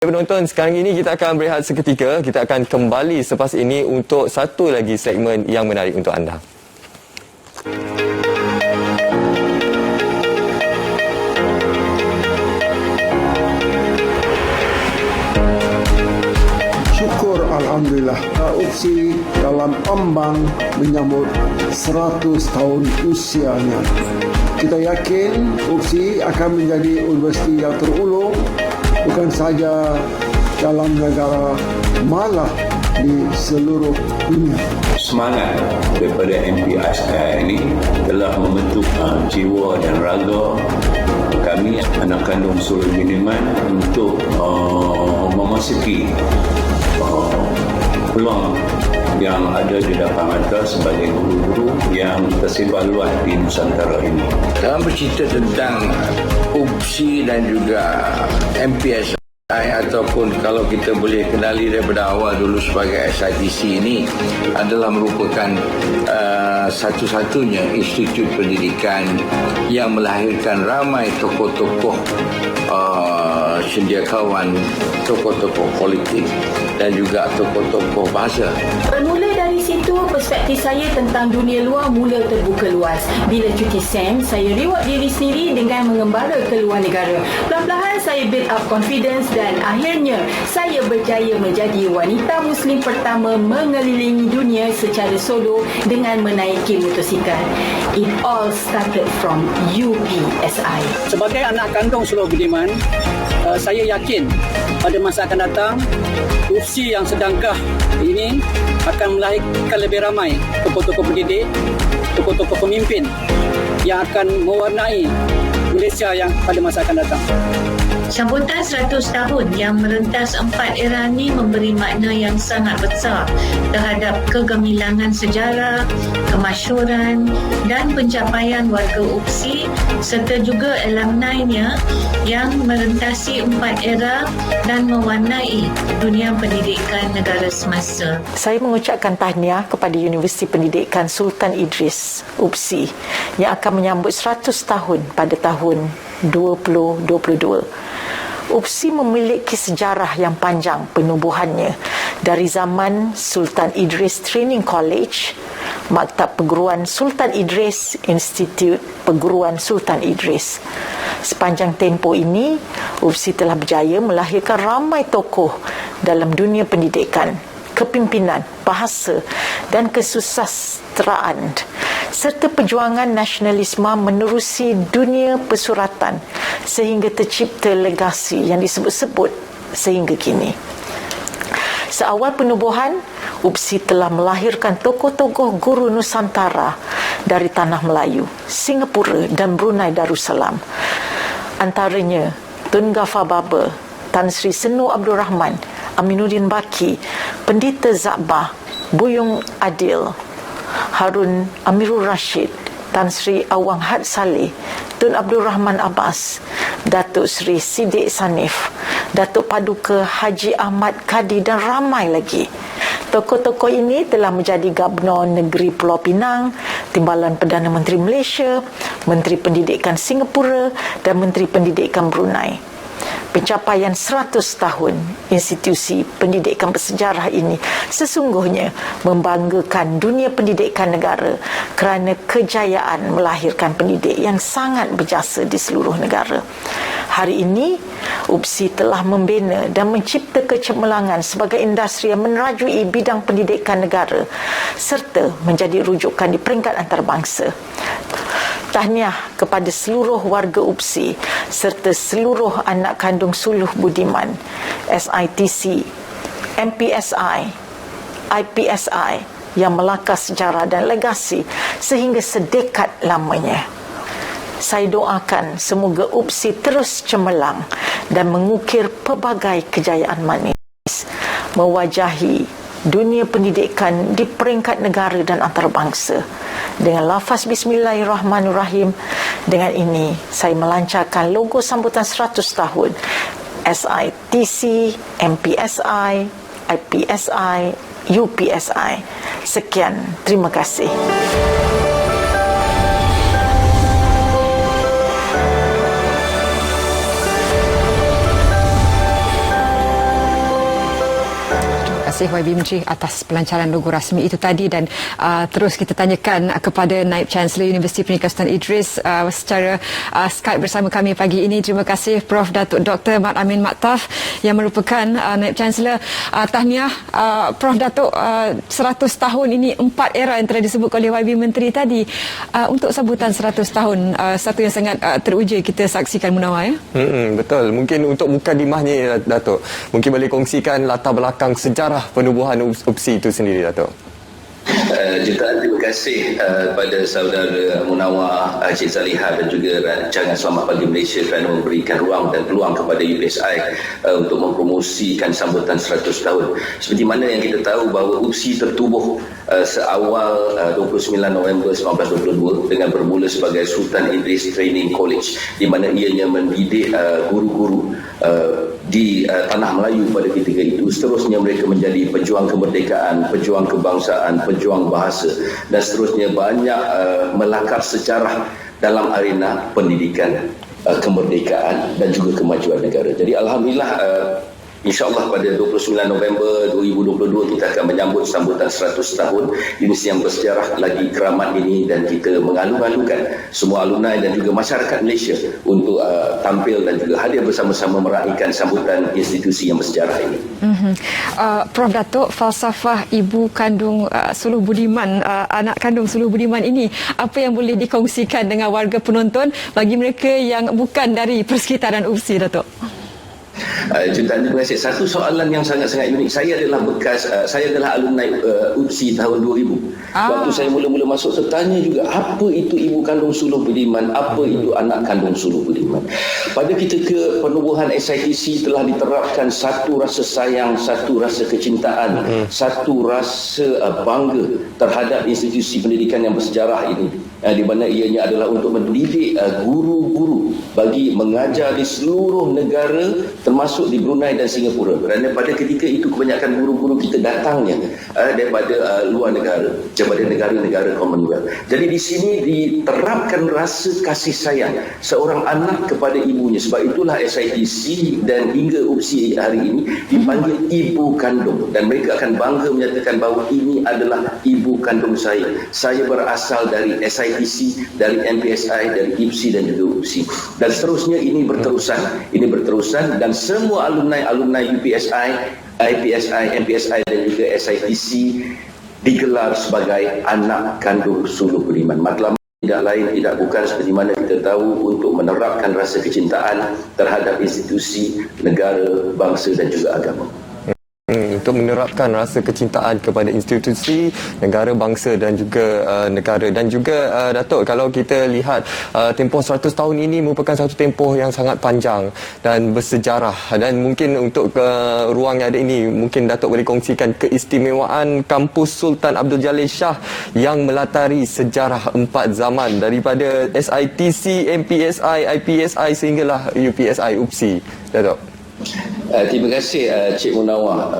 Penonton, sekarang ini kita akan berehat seketika. Kita akan kembali selepas ini untuk satu lagi segmen yang menarik untuk anda. Syukur Alhamdulillah, UPSI dalam ambang menyambut 100 tahun usianya. Kita yakin UPSI akan menjadi universiti yang terulung bukan sahaja dalam negara, malah di seluruh dunia. Semangat daripada MPSI ini telah membentuk jiwa dan raga kami anak kandung Sulul Buniman untuk memasuki peluang yang ada di depan mata sebagai guru-guru yang tersebar luas di Nusantara ini. Dalam bercerita tentang UPSI dan juga MPSI ataupun kalau kita boleh kenali daripada awal dulu sebagai SITC ini adalah merupakan satu-satunya institut pendidikan yang melahirkan ramai tokoh-tokoh cendekiawan, tokoh-tokoh politik dan juga tokoh-tokoh bahasa. Bermula dari situ, perspektif saya tentang dunia luar mula terbuka luas. Bila cuti SEM, saya reward diri sendiri dengan mengembara ke luar negara. Perlahan-lahan saya build up confidence dan akhirnya saya berjaya menjadi wanita Muslim pertama mengelilingi dunia secara solo dengan menaiki motosikal. It all started from UPSI. Sebagai anak kandung Sulul Buniman, saya yakin pada masa akan datang UPSI yang sedangkah ini akan melahirkan lebih ramai tokoh-tokoh pendidik, tokoh-tokoh pemimpin yang akan mewarnai Malaysia yang pada masa akan datang. Sambutan 100 tahun yang merentas 4 era ini memberi makna yang sangat besar terhadap kegemilangan sejarah, kemasyhuran dan pencapaian warga UPSI serta juga alumni-nya yang merentasi 4 era dan mewarnai dunia pendidikan negara semasa. Saya mengucapkan tahniah kepada Universiti Pendidikan Sultan Idris UPSI yang akan menyambut 100 tahun pada tahun 2022. UPSI memiliki sejarah yang panjang penubuhannya dari zaman Sultan Idris Training College, Maktab Perguruan Sultan Idris, Institut Perguruan Sultan Idris. Sepanjang tempoh ini, UPSI telah berjaya melahirkan ramai tokoh dalam dunia pendidikan, kepimpinan, bahasa dan kesusasteraan serta perjuangan nasionalisme menerusi dunia pesuratan sehingga tercipta legasi yang disebut-sebut sehingga kini. Seawal penubuhan, UPSI telah melahirkan tokoh-tokoh guru Nusantara dari Tanah Melayu, Singapura dan Brunei Darussalam. Antaranya Tun Ghaffar Baba, Tan Sri Senor Abdul Rahman, Aminuddin Baki, Pendeta Zakbah, Buyung Adil, Harun Amirul Rashid, Tan Sri Awang Had Saleh, Tun Abdul Rahman Abbas, Datuk Sri Siddiq Sanif, Datuk Paduka Haji Ahmad Kadi dan ramai lagi. Tokoh-tokoh ini telah menjadi Gubernur Negeri Pulau Pinang, Timbalan Perdana Menteri Malaysia, Menteri Pendidikan Singapura dan Menteri Pendidikan Brunei. Pencapaian 100 tahun institusi pendidikan bersejarah ini sesungguhnya membanggakan dunia pendidikan negara kerana kejayaan melahirkan pendidik yang sangat berjasa di seluruh negara. Hari ini, UPSI telah membina dan mencipta kecemerlangan sebagai industri yang menerajui bidang pendidikan negara serta menjadi rujukan di peringkat antarabangsa. Tahniah kepada seluruh warga UPSI serta seluruh anak kandung Sulul Buniman, SITC, MPSI, IPSI yang melangkah sejarah dan legasi sehingga sedekad lamanya. Saya doakan semoga UPSI terus cemerlang dan mengukir pelbagai kejayaan manis, mewajahi dunia pendidikan di peringkat negara dan antarabangsa. Dengan lafaz Bismillahirrahmanirrahim, dengan ini saya melancarkan logo sambutan 100 tahun SITC, MPSI, IPSI, UPSI. Sekian, terima kasih. kasih YB Menteri atas pelancaran logo rasmi itu tadi, dan terus kita tanyakan kepada Naib Chancellor Universiti Pendidikan Sultan Idris secara Skype bersama kami pagi ini. Terima kasih Prof. Datuk Dr. Mat Amin Maktaf yang merupakan Naib Chancellor. Tahniah Prof. Datuk, 100 tahun ini 4 era yang telah disebut oleh YB Menteri tadi. Untuk sambutan 100 tahun, satu yang sangat teruja kita saksikan, Munawar, ya? Betul. Mungkin untuk mukadimahnya, Datuk, mungkin boleh kongsikan latar belakang sejarah penubuhan UPSI itu sendiri, Datuk. Jutaan terima kasih kepada saudara Munawar, Cik Zaliha dan juga rancangan Selamat Pagi Malaysia kerana memberikan ruang dan peluang kepada UPSI untuk mempromosikan sambutan 100 tahun. Seperti mana yang kita tahu bahawa UPSI tertubuh seawal 29 November 1922 dengan bermula sebagai Sultan Idris Training College, di mana ianya mendidik guru-guru di tanah Melayu pada ketika itu. Seterusnya mereka menjadi pejuang kemerdekaan, pejuang kebangsaan, pejuang bahasa, dan seterusnya banyak melakar sejarah dalam arena pendidikan, kemerdekaan dan juga kemajuan negara. Jadi alhamdulillah, InsyaAllah pada 29 November 2022 kita akan menyambut sambutan 100 tahun universiti yang bersejarah lagi keramat ini, dan kita mengalu-alukan semua alumni dan juga masyarakat Malaysia untuk tampil dan juga hadir bersama-sama meraihkan sambutan institusi yang bersejarah ini. Prof. Datuk, falsafah ibu kandung Suluh Budiman, anak kandung Suluh Budiman ini, apa yang boleh dikongsikan dengan warga penonton bagi mereka yang bukan dari persekitaran UPSI, Datuk? Jutaan terima kasih. Satu soalan yang sangat-sangat unik. Saya adalah alumni UPSI tahun 2000. Waktu saya mula-mula masuk, tertanya juga apa itu ibu kandung Suluh Budiman, apa itu anak kandung Suluh Budiman. Pada ketika penubuhan SITC telah diterapkan satu rasa sayang, satu rasa kecintaan, satu rasa bangga terhadap institusi pendidikan yang bersejarah ini, di mana ianya adalah untuk mendidik guru-guru bagi mengajar di seluruh negara termasuk di Brunei dan Singapura. Kerana pada ketika itu kebanyakan guru-guru kita datangnya daripada luar negara, daripada negara-negara Commonwealth. Jadi di sini diterapkan rasa kasih sayang seorang anak kepada ibunya. Sebab itulah SITC dan hingga UPSI hari ini dipanggil ibu kandung, dan mereka akan bangga menyatakan bahawa ini adalah ibu kandung saya. Saya berasal dari SITC, dari MPSI, dari IPSI dan juga UPSI. Dan seterusnya ini berterusan dan semua alumni UPSI, IPSI, MPSI dan juga SITC digelar sebagai anak kandung Suluh Budiman. Matlamat tidak lain tidak bukan seperti mana kita tahu untuk menerapkan rasa kecintaan terhadap institusi, negara, bangsa dan juga agama. Untuk menerapkan rasa kecintaan kepada institusi, negara, bangsa dan juga negara. Dan juga Datuk, kalau kita lihat tempoh 100 tahun ini merupakan satu tempoh yang sangat panjang dan bersejarah, dan mungkin untuk ruang yang ada ini, mungkin Datuk boleh kongsikan keistimewaan kampus Sultan Abdul Jalil Shah yang melatari sejarah 4 zaman daripada SITC, MPSI, IPSI sehinggalah UPSI, UPSI. Datuk. Terima kasih Cik Munawar.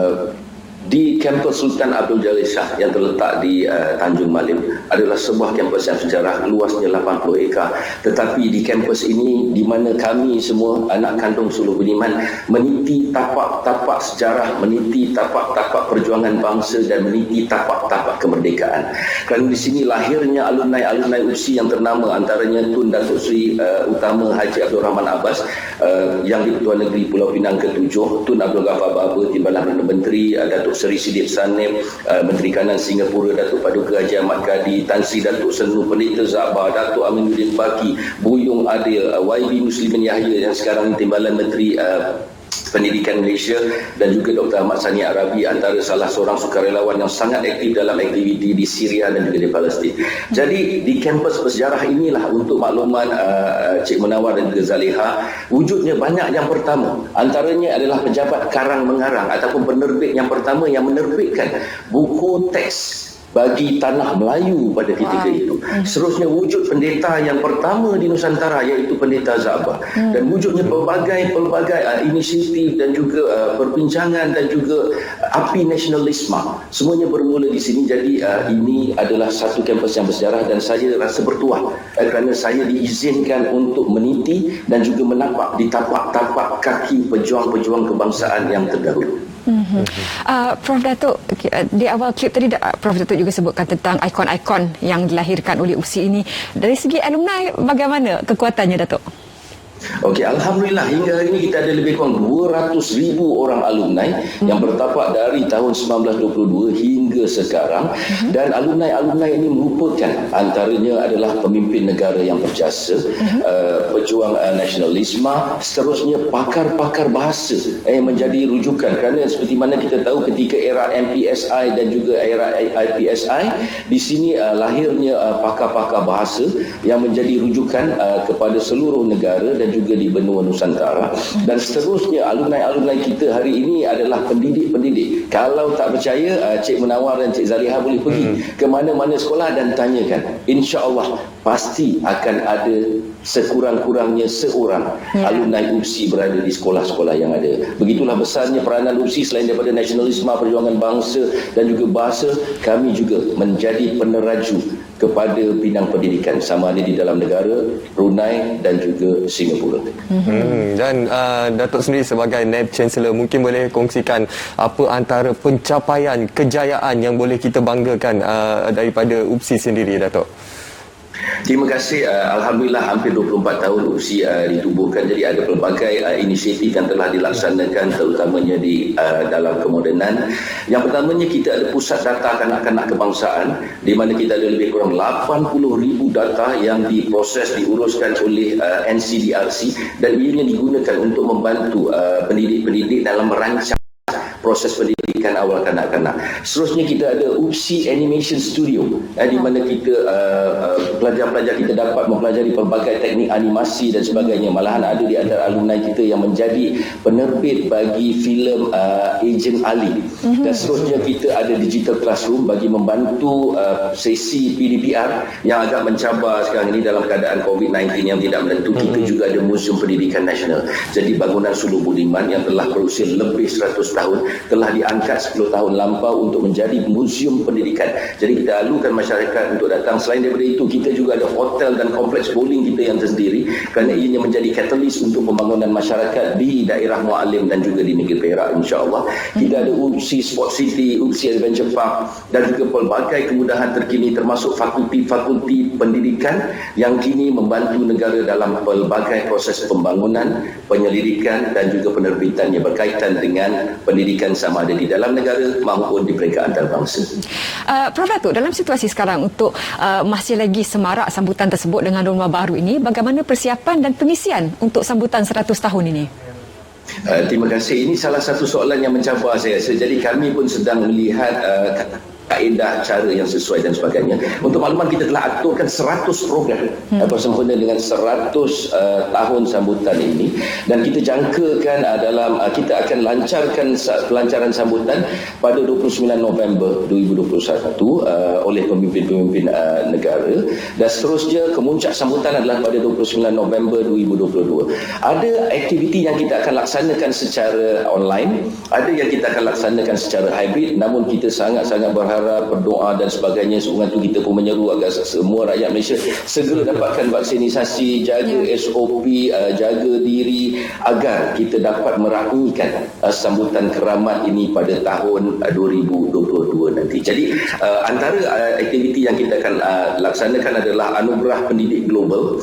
Di kampus Sultan Abdul Jalil Shah yang terletak di Tanjung Malim adalah sebuah kampus yang sejarah, luasnya 80 ekar. Tetapi di kampus ini, di mana kami semua anak kandung Suluh Budiman meniti tapak-tapak sejarah, meniti tapak-tapak perjuangan bangsa dan meniti tapak-tapak kemerdekaan. Kerana di sini lahirnya alumni UPSI yang ternama, antaranya Tun Datuk Seri Utama Haji Abdul Rahman Abbas, Yang di-Pertuan Negeri Pulau Pinang ke-7, Tun Abdul Ghaffar Baber, Timbalan Perdana Menteri, Datuk Seri Siddiq Sanim, Menteri Kanan Singapura Datuk Paduka Haji Ahmad Kadi, Tan Sri Datuk Senu Pendeta Zabah, Datuk Aminuddin Baki, Buyung Adil, YB Muslimin Yahya yang sekarang Timbalan Menteri Pendidikan Malaysia, dan juga Dr. Ahmad Sani Arabi, antara salah seorang sukarelawan yang sangat aktif dalam aktiviti di Syria dan juga di Palestin. Jadi di kampus bersejarah inilah, untuk makluman Cik Munawar dan juga Zaliha, wujudnya banyak yang pertama. Antaranya adalah pejabat karang mengarang ataupun penerbit yang pertama yang menerbitkan buku teks bagi tanah Melayu pada ketika itu. Seterusnya wujud pendeta yang pertama di Nusantara iaitu Pendeta Zabah, dan wujudnya pelbagai inisiatif dan juga perbincangan dan juga api nasionalisme. Semuanya bermula di sini. Jadi ini adalah satu kampus yang bersejarah dan saya rasa bertuah kerana saya diizinkan untuk meniti dan juga menapak di tapak-tapak kaki pejuang-pejuang kebangsaan yang terdahulu. Prof Datuk, di awal klip tadi Prof Datuk juga sebutkan tentang ikon-ikon yang dilahirkan oleh UPSI ini. Dari segi alumni, bagaimana kekuatannya, Datuk? Okey, alhamdulillah hingga hari ini kita ada lebih kurang 200,000 orang alumni yang bertapak dari tahun 1922 hingga sekarang, dan alumni ini merupakan antaranya adalah pemimpin negara yang berjasa, pejuang nasionalisme, seterusnya pakar-pakar bahasa yang menjadi rujukan, kerana seperti mana kita tahu ketika era MPSI dan juga era IPSI, di sini lahirnya pakar-pakar bahasa yang menjadi rujukan kepada seluruh negara dan juga di benua Nusantara. Dan seterusnya alumni kita hari ini adalah pendidik-pendidik. Kalau tak percaya, Cik Munawar dan Cik Zaliha boleh pergi ke mana-mana sekolah dan tanyakan. InsyaAllah pasti akan ada sekurang-kurangnya seorang alumni UPSI berada di sekolah-sekolah yang ada. Begitulah besarnya peranan UPSI. Selain daripada nasionalisme, perjuangan bangsa dan juga bahasa, kami juga menjadi peneraju kepada bidang pendidikan, sama ada di dalam negara, Brunei dan juga Singapura. Dan Datuk sendiri sebagai Naib Chancellor, mungkin boleh kongsikan apa antara pencapaian, kejayaan yang boleh kita banggakan daripada UPSI sendiri, Datuk? Terima kasih. Alhamdulillah hampir 24 tahun UPSI ditubuhkan. Jadi ada pelbagai inisiatif yang telah dilaksanakan, terutamanya di dalam kemodenan. Yang pertamanya kita ada pusat data kanak-kanak kebangsaan, di mana kita ada lebih kurang 80,000 data yang diproses, diuruskan oleh NCDRC, dan ianya digunakan untuk membantu pendidik-pendidik dalam merancang proses pendidikan awal kanak-kanak. Seterusnya kita ada UPSI Animation Studio, di mana kita pelajar-pelajar kita dapat mempelajari pelbagai teknik animasi dan sebagainya. Malahan ada di antara alumni kita yang menjadi penerbit bagi filem Agent Ali. Dan seterusnya kita ada digital classroom bagi membantu sesi PDPR yang agak mencabar sekarang ini dalam keadaan COVID-19 yang tidak menentu. Kita juga ada Museum Pendidikan Nasional. Jadi bangunan Suluh Budiman yang telah berusia lebih 100 tahun telah diangkat 10 tahun lampau untuk menjadi museum pendidikan. Jadi kita alukan masyarakat untuk datang. Selain daripada itu, kita juga ada hotel dan kompleks bowling kita yang tersendiri, kerana ianya menjadi katalis untuk pembangunan masyarakat di daerah Mualim dan juga di negeri Perak, insya-Allah. Kita ada UPSI Sport City, UPSI Adventure Park dan juga pelbagai kemudahan terkini termasuk fakulti-fakulti pendidikan yang kini membantu negara dalam pelbagai proses pembangunan, penyelidikan dan juga penerbitannya berkaitan dengan pendidikan sama ada di dalam negara maupun di peringkat antarabangsa. Prof Datuk, dalam situasi sekarang untuk masih lagi semarak sambutan tersebut dengan norma baru ini, bagaimana persiapan dan pengisian untuk sambutan 100 tahun ini? Terima kasih. Ini salah satu soalan yang mencabar saya. Jadi kami pun sedang melihat kaedah cara yang sesuai dan sebagainya. Untuk makluman, kita telah aturkan 100 program bersempena dengan 100 tahun sambutan ini, dan kita jangkakan dalam kita akan lancarkan pelancaran sambutan pada 29 November 2021 oleh pemimpin-pemimpin negara, dan seterusnya kemuncak sambutan adalah pada 29 November 2022. Ada aktiviti yang kita akan laksanakan secara online, ada yang kita akan laksanakan secara hybrid, namun kita sangat-sangat berharap, berdoa dan sebagainya. Sehingga itu kita pun menyeru agar semua rakyat Malaysia segera dapatkan vaksinisasi, jaga SOP, jaga diri agar kita dapat meraihkan sambutan keramat ini pada tahun 2022 nanti. Jadi antara aktiviti yang kita akan laksanakan adalah Anugerah Pendidik Global,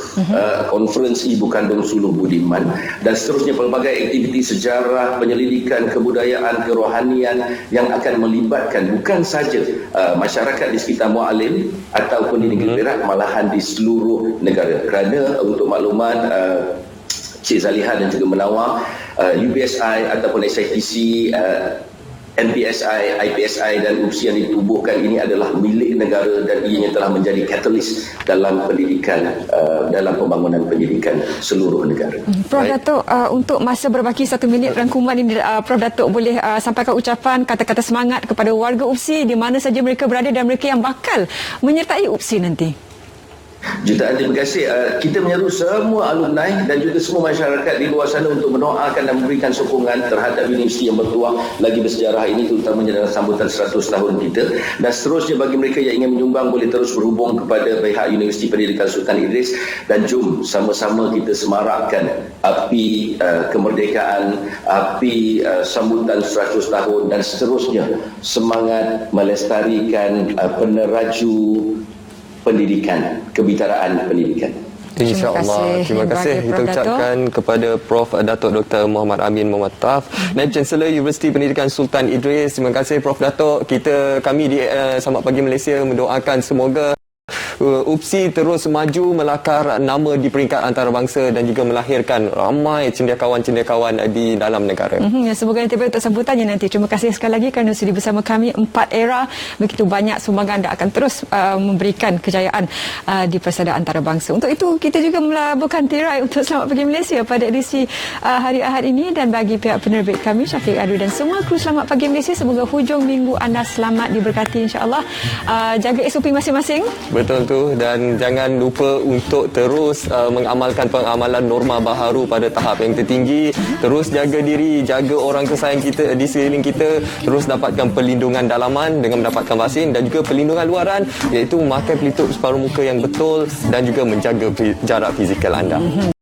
Konferens Ibu Kandung Suluh Budiman, dan seterusnya pelbagai aktiviti sejarah, penyelidikan, kebudayaan, kerohanian yang akan melibatkan bukan saja masyarakat di sekitar Mualim ataupun di negeri Perak, malahan di seluruh negara. Kerana untuk makluman, Cik Zaliha dan juga Munawar, UBSI ataupun SITC, NPSI, IPSI dan UPSI yang ditubuhkan ini adalah milik negara dan ianya telah menjadi katalis dalam pendidikan, dalam pembangunan pendidikan seluruh negara. Prof Datuk, untuk masa berbaki 1 minit rangkuman ini, Prof Datuk boleh sampaikan ucapan kata-kata semangat kepada warga UPSI di mana saja mereka berada dan mereka yang bakal menyertai UPSI nanti. Jutaan terima kasih. Kita menyeru semua alumni dan juga semua masyarakat di luar sana untuk mendoakan dan memberikan sokongan terhadap universiti yang bertuah lagi bersejarah ini, terutamanya dalam sambutan 100 tahun kita. Dan seterusnya bagi mereka yang ingin menyumbang boleh terus berhubung kepada pihak Universiti Pendidikan Sultan Idris, dan jom sama-sama kita semarakkan api kemerdekaan, api sambutan 100 tahun dan seterusnya semangat melestarikan peneraju pendidikan, kebitaraan pendidikan. InsyaAllah. Terima kasih kita ucapkan kepada Prof Datuk Dr. Muhammad Amin Muhammad Taff, Naib Chancellor Universiti Pendidikan Sultan Idris. Terima kasih Prof Datuk. Kami di Selamat Pagi Malaysia mendoakan semoga UPSI terus maju melakar nama di peringkat antarabangsa dan juga melahirkan ramai cendekiawan-cendekiawan di dalam negara. Semoga nanti untuk sambutannya nanti. Terima kasih sekali lagi kerana sudi bersama kami 4 era. Begitu banyak sumbangan anda akan terus memberikan kejayaan di persaudaraan antarabangsa. Untuk itu kita juga melabuhkan tirai untuk Selamat Pagi Malaysia pada edisi hari Ahad ini, dan bagi pihak penerbit kami Syafiq Adu dan semua kru Selamat Pagi Malaysia, semoga hujung minggu anda selamat diberkati insya-Allah. Jaga SOP masing-masing. Betul tu, dan jangan lupa untuk terus mengamalkan pengamalan norma baharu pada tahap yang tertinggi. Terus jaga diri, jaga orang kesayang kita di sekeliling kita, terus dapatkan perlindungan dalaman dengan mendapatkan vaksin dan juga perlindungan luaran, iaitu memakai pelitup separuh muka yang betul dan juga menjaga jarak fizikal anda.